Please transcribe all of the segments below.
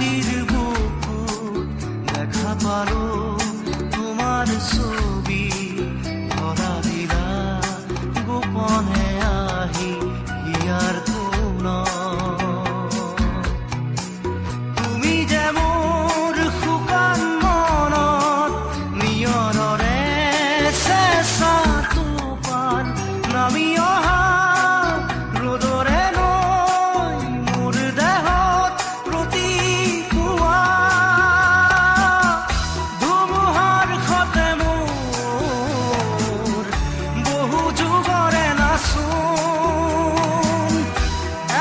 রাতির বুকুর দেখা পালো তোমার ছবি ধরা দিলা গোপনে আহি হিয়ার কোন তুমি যে মোর শুকান মনত নিয়ৰৰে চেঁচা টোপাল নামি অহা ৰ'দৰে নৈ মোৰ দেহত প্ৰতিপুৱা ধুমুহাৰ সতে মোৰ বহু যুগৰে নাচোন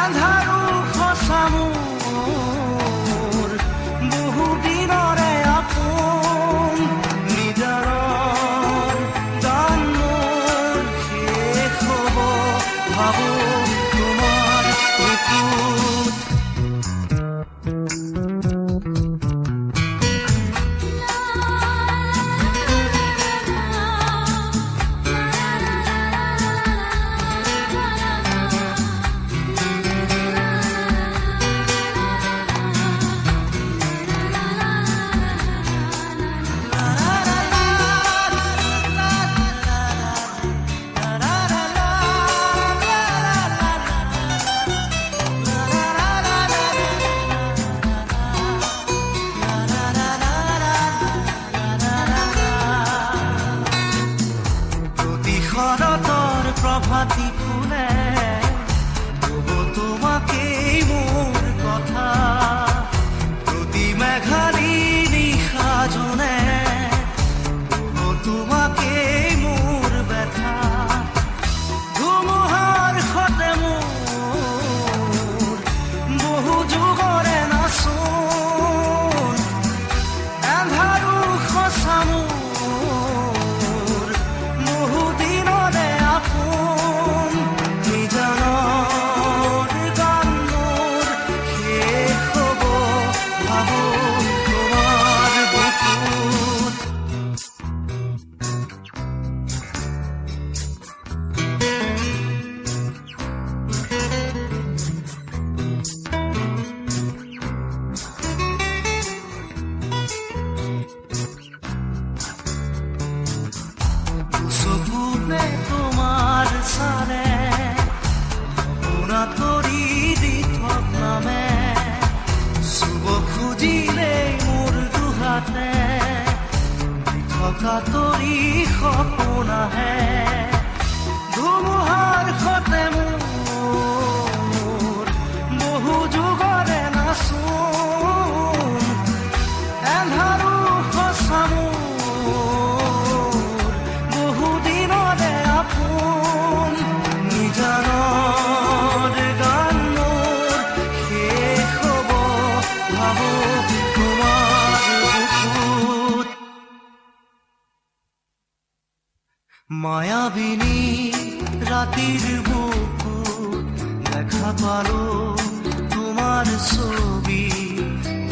এন্ধাৰো সঁচা মোৰ বহু দিনৰে আপোন নিজাৰৰ গান মোৰ শেষ হ'ব ভাবো তোমাৰ বুকুত শৰতৰ প্ৰভাতী ফুলে কব তোমাকেই মোৰ কথা প্ৰতি মেঘালী নিশা জোনে কব তোমাকেই মোৰ ব্যথা ধুমুহাৰ সতে মোৰ বহু যুগৰে নাচোন এন্ধাৰো সঁচা মোৰ বহু দিনৰে আপোন নিজানৰ গান মোৰ শেষ হ'ব ভাবো তোমাৰ বুকুত চকুতে তোমাৰ চালে সপোনা তৰি দি থকামে চুব খুজিলেই মোৰ দুহাতে দি থকা তৰি সপোন আহে ধুমুহাৰ সতে মোৰ বহু যুগৰে নাচোন এন্ধাৰো সঁচা মোৰ বহু দিনৰে আপোন নিজানৰ গান মোৰ শেষ হ'ব ভাবো তোমাৰ বুকুত মায়াবিনী ৰাতিৰ বুকুত দেখা পালো তোমাৰ ছবি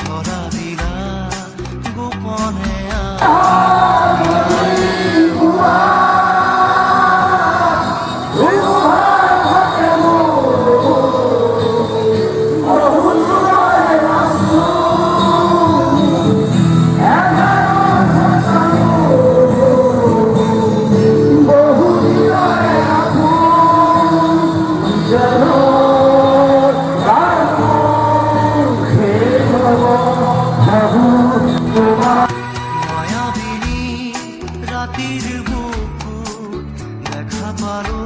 ধৰা দিলা গোপনে মায়াবিনী রাতির বুকুত দেখা পালো